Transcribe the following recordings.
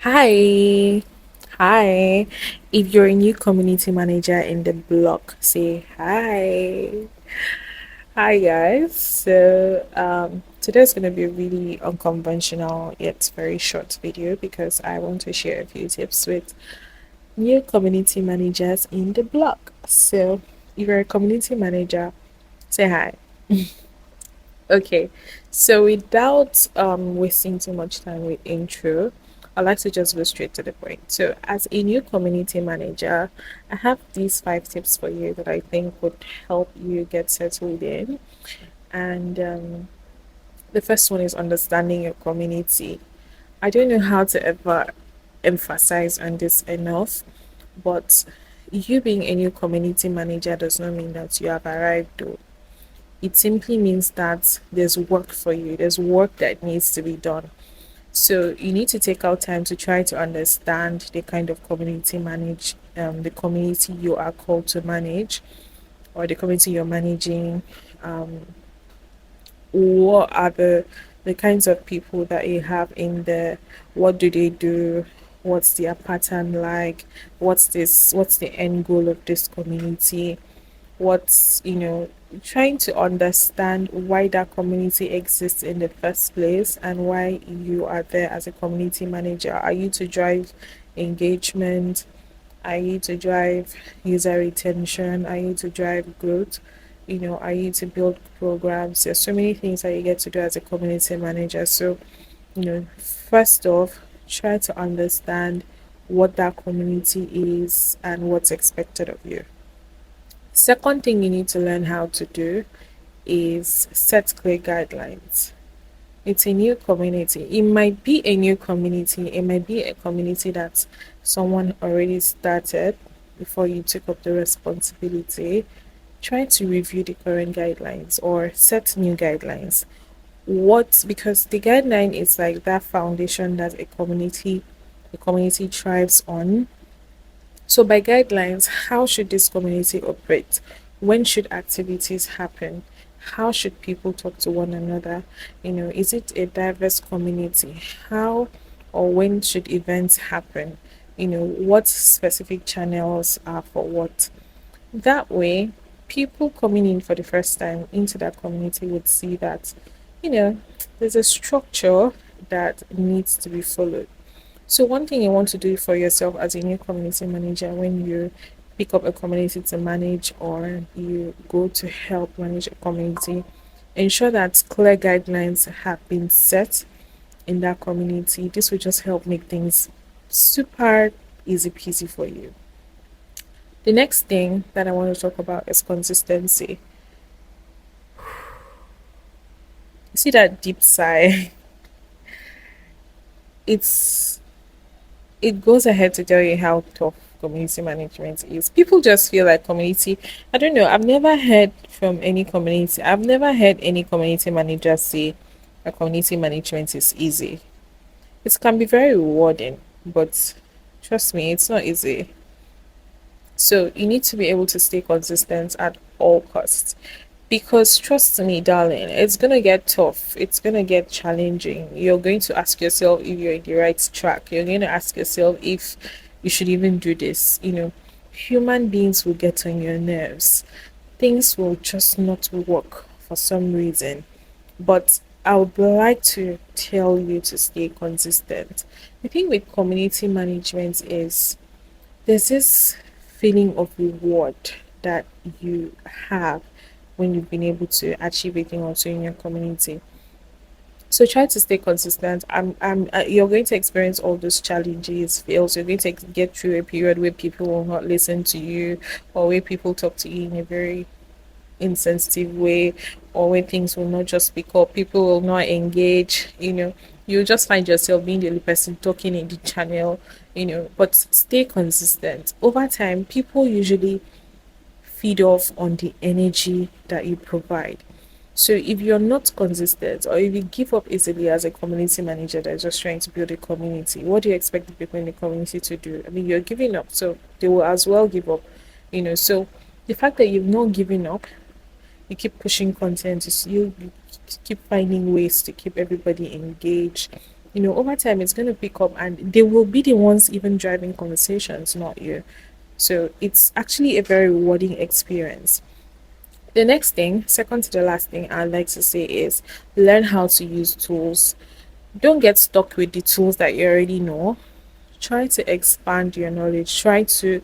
Hi. Hi. If you're a new community manager in the block, say hi. Hi, guys. Today's going to be a really unconventional yet very short video because I want to share a few tips with new community managers in the block. So, if you're a community manager, say hi. Okay, so without wasting too much time with intro, I'd like to just go straight to the point. So, as a new community manager, I have these 5 tips for you that I think would help you get settled in. And the first one is understanding your community. I don't know how to ever emphasize on this enough, but you being a new community manager does not mean that you have arrived, though. It simply means that there's work for you, there's work that needs to be done. So you need to take out time to try to understand the kind of the community you are called to manage, or the community you're managing. Um, what are the kinds of people that you have in there? What do they do? What's their pattern like? What's the end goal of this community? What's trying to understand why that community exists in the first place and why you are there as a community manager. Are you to drive engagement? Are you to drive user retention? Are you to drive growth? Are you to build programs? There's so many things that you get to do as a community manager. So, first off, try to understand what that community is and what's expected of you. Second thing you need to learn how to do is set clear guidelines. It's a new community. It might be a new community. It might be a community that someone already started before you took up the responsibility. Try to review the current guidelines or set new guidelines. Because the guideline is like that foundation that a community thrives on. So, by guidelines, how should this community operate? When should activities happen? How should people talk to one another? Is it a diverse community? How or when should events happen? What specific channels are for what? That way, people coming in for the first time into that community would see that, you know, there's a structure that needs to be followed. So one thing you want to do for yourself as a new community manager when you pick up a community to manage or you go to help manage a community, ensure that clear guidelines have been set in that community. This will just help make things super easy peasy for you. The next thing that I want to talk about is consistency. You see that deep sigh? It's it goes ahead to tell you how tough community management is. People just feel like community. I don't know. I've never heard any community manager say that community management is easy. It can be very rewarding, but trust me, it's not easy. So you need to be able to stay consistent at all costs. Because trust me, darling, it's gonna get tough. It's gonna get challenging. You're going to ask yourself if you're in the right track. You're going to ask yourself if you should even do this. Human beings will get on your nerves. Things will just not work for some reason. But I would like to tell you to stay consistent. The thing with community management is there's this feeling of reward that you have when you've been able to achieve a thing also in your community. So try to stay consistent. You're going to experience all those challenges, fails. You're going to get through a period where people will not listen to you, or where people talk to you in a very insensitive way, or where things will not just speak up. People will not engage. You'll just find yourself being the only person talking in the channel. But stay consistent. Over time, people usually feed off on the energy that you provide. So if you're not consistent or if you give up easily as a community manager that's just trying to build a community, what do you expect the people in the community to do? I mean, you're giving up, so they will as well give up. So the fact that you've not given up, you keep pushing content, you keep finding ways to keep everybody engaged, Over time it's going to pick up and they will be the ones even driving conversations, not you. So it's actually a very rewarding experience. The next thing, second to the last thing I'd like to say is learn how to use tools. Don't get stuck with the tools that you already know. Try to expand your knowledge. Try to,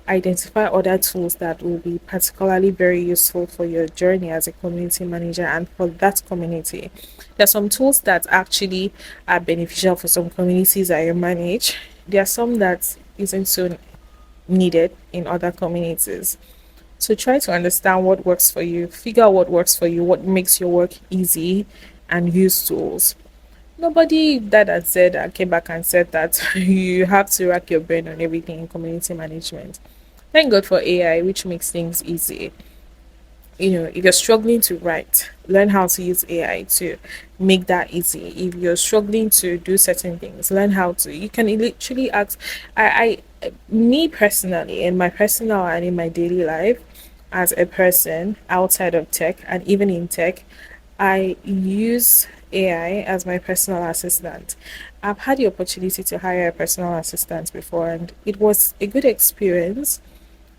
identify other tools that will be particularly very useful for your journey as a community manager and for that community. There are some tools that actually are beneficial for some communities that you manage. There are some that isn't so needed in other communities. So try to understand what works for you, figure out what works for you, what makes your work easy, and use tools. Nobody that had said that came back and said that you have to rack your brain on everything in community management. Thank God for AI, which makes things easy. If you're struggling to write, learn how to use AI to make that easy. If you're struggling to do certain things, learn how to. You can literally ask. Me personally, in my personal and in my daily life, as a person outside of tech and even in tech, I use AI as my personal assistant. I've had the opportunity to hire a personal assistant before, and it was a good experience.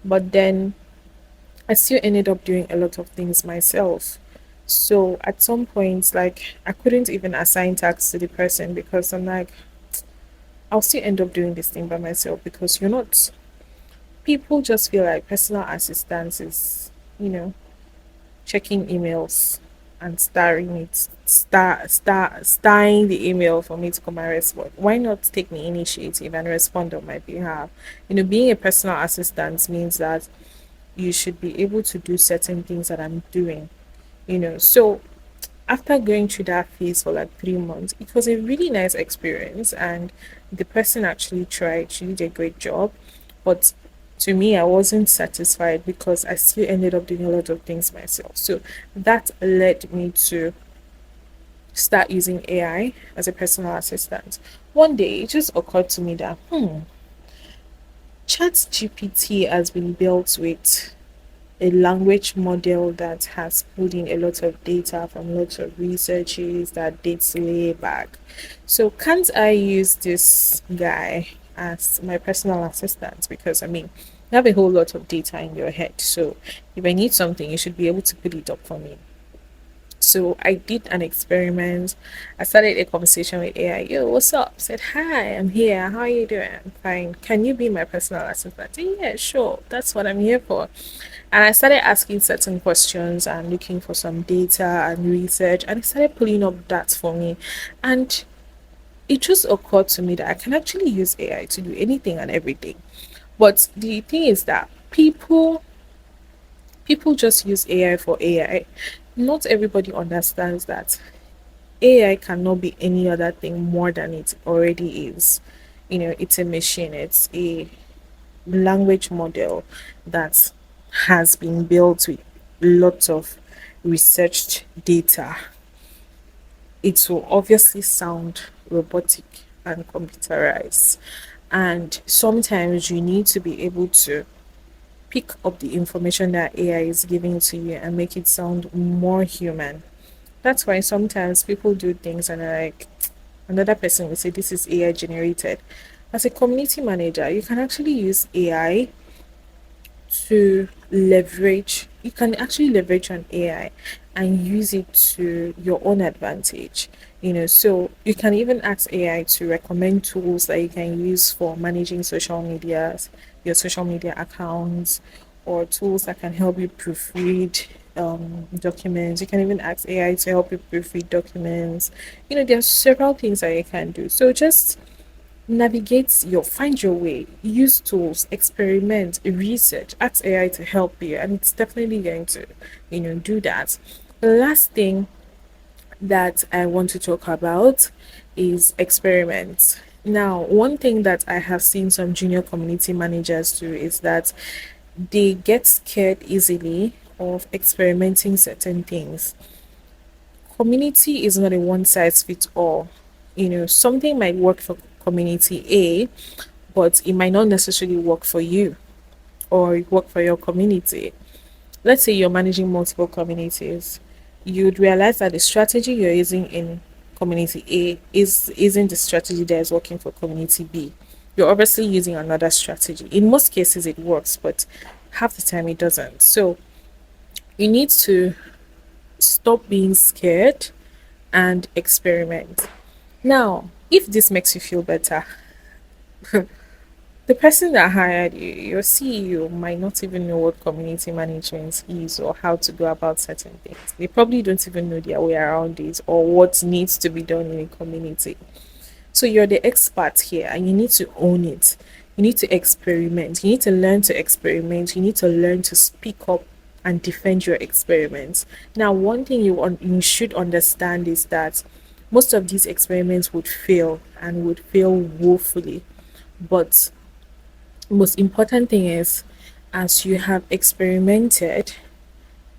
But then I still ended up doing a lot of things myself. So at some point, like I couldn't even assign tasks to the person because I'm like, I'll still end up doing this thing by myself because you're not. People just feel like personal assistance is, checking emails and starring it, starring the email for me to come and respond. Why not take the initiative and respond on my behalf? Being a personal assistant means that you should be able to do certain things that I'm doing, So after going through that phase for like 3 months, it was a really nice experience and the person actually tried, she did a great job. But to me, I wasn't satisfied because I still ended up doing a lot of things myself. So that led me to start using AI as a personal assistant. One day it just occurred to me that Chat GPT has been built with a language model that has pulled in a lot of data from lots of researches that dates way back. So can't I use this guy as my personal assistant? Because you have a whole lot of data in your head. So if I need something, you should be able to put it up for me. So I did an experiment. I started a conversation with AI. Yo, what's up? Said, hi, I'm here. How are you doing? I'm fine. Can you be my personal assistant? Yeah, sure. That's what I'm here for. And I started asking certain questions and looking for some data and research. And it started pulling up that for me. And it just occurred to me that I can actually use AI to do anything and everything. But the thing is that people just use AI for AI. Not everybody understands that AI cannot be any other thing more than it already is. It's a machine, it's a language model that has been built with lots of researched data. It will obviously sound robotic and computerized. And sometimes you need to be able to pick up the information that AI is giving to you and make it sound more human. That's why sometimes people do things and are like, another person will say this is AI generated. As a community manager, you can actually use AI to leverage, you can actually leverage an AI and use it to your own advantage. So you can even ask AI to recommend tools that you can use for managing social medias, your social media accounts, or tools that can help you proofread documents. You can even ask AI to help you proofread documents. There are several things that you can do. So just find your way, use tools, experiment, research, ask AI to help you, and it's definitely going to, do that. The last thing that I want to talk about is experiments. Now, one thing that I have seen some junior community managers do is that they get scared easily of experimenting certain things. Community is not a one size fits all. Something might work for community A, but it might not necessarily work for you or work for your community. Let's say you're managing multiple communities. You'd realize that the strategy you're using in community A isn't the strategy that is working for community B. You're obviously using another strategy. In most cases it works, but half the time it doesn't. So you need to stop being scared and experiment. Now, if this makes you feel better, the person that hired you, your CEO, might not even know what community management is or how to go about certain things. They probably don't even know their way around it or what needs to be done in a community. So you're the expert here and you need to own it. You need to experiment. You need to learn to experiment. You need to learn to speak up and defend your experiments. Now, one thing you should understand is that most of these experiments would fail and would fail woefully. But most important thing is, as you have experimented,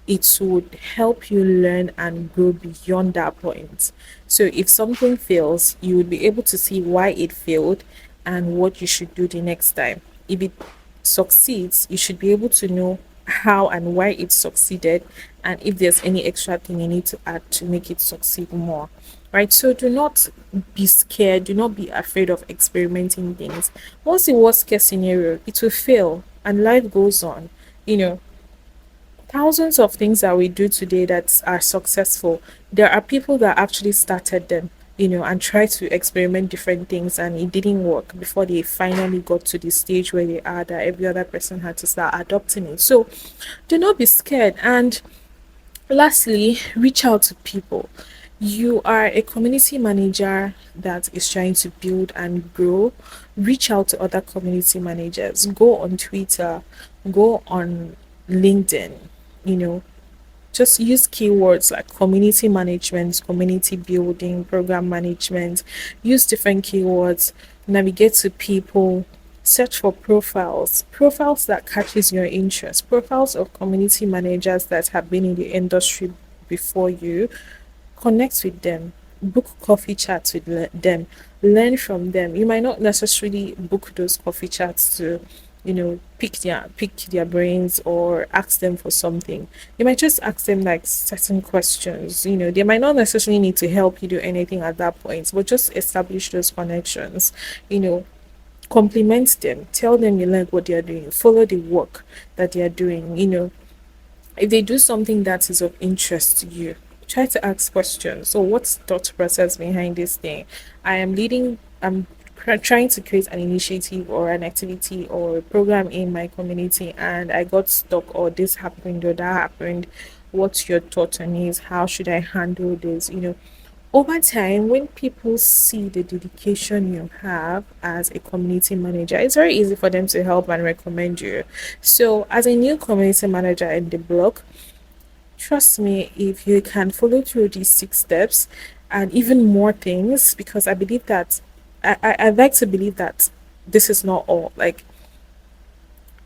it would help you learn and grow beyond that point. So if something fails, you would be able to see why it failed and what you should do the next time. If it succeeds, you should be able to know how and why it succeeded and if there's any extra thing you need to add to make it succeed more. Right? So do not be scared, do not be afraid of experimenting things. What's the worst case scenario? It will fail and life goes on. You know, thousands of things that we do today that are successful, there are people that actually started them, and tried to experiment different things and it didn't work before they finally got to the stage where they are, that every other person had to start adopting it. So do not be scared. And lastly, reach out to people. You are a community manager that is trying to build and grow. Reach out to other community managers. Go on Twitter, go on LinkedIn, you know, just use keywords like community management, community building, program management. Use different keywords, navigate to people, search for profiles that catches your interest, profiles of community managers that have been in the industry before you. Connect with them, book coffee chats with them, learn from them. You might not necessarily book those coffee chats to, pick their brains or ask them for something. You might just ask them like certain questions. They might not necessarily need to help you do anything at that point, but just establish those connections. you know Compliment them, tell them you like what they are doing, follow the work that they are doing. If they do something that is of interest to you, try to ask questions. So what's the thought process behind this thing? I'm trying to create an initiative or an activity or a program in my community and I got stuck, or this happened or that happened. What's your thought on this? How should I handle this? Over time, when people see the dedication you have as a community manager, it's very easy for them to help and recommend you. So, as a new community manager in the block, trust me, if you can follow through these 6 steps and even more things, because I believe that I'd like to believe that this is not all. Like,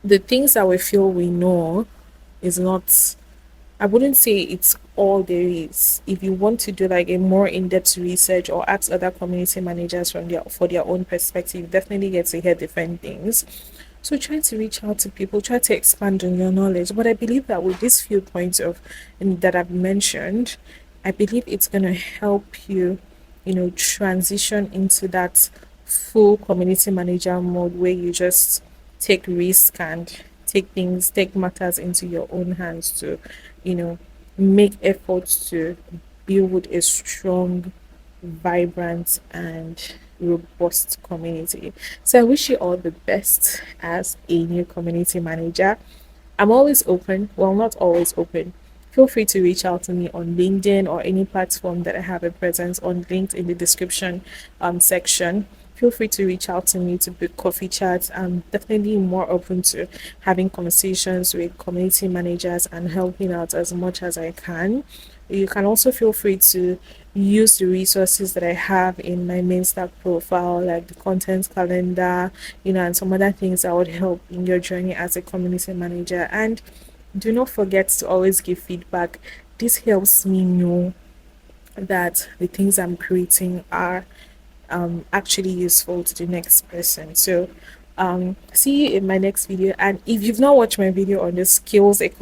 the things that we feel we know is not, I wouldn't say it's all there is. If you want to do like a more in-depth research or ask other community managers for their own perspective, you definitely get to hear different things. So try to reach out to people, try to expand on your knowledge. But I believe that with these few points that I've mentioned, I believe it's gonna help you, transition into that full community manager mode where you just take risk and take matters into your own hands to, you know, make efforts to build a strong, vibrant, and robust community. So I wish you all the best as a new community manager. I'm always open. Well, not always open. Feel free to reach out to me on LinkedIn or any platform that I have a presence on, linked in the description section. Feel free to reach out to me to book coffee chats. I'm definitely more open to having conversations with community managers and helping out as much as I can. You can also feel free to use the resources that I have in my main stack profile, like the content calendar, and some other things that would help in your journey as a community manager. And do not forget to always give feedback. This helps me know that the things I'm creating are actually useful to the next person. So see you in my next video. And if you've not watched my video on the skills a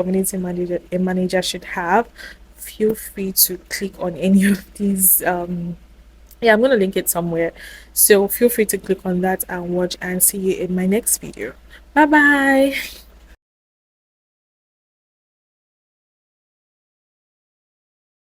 manager should have, feel free to click on any of these Yeah, I'm gonna link it somewhere. So feel free to click on that and watch and see you in my next video. Bye bye.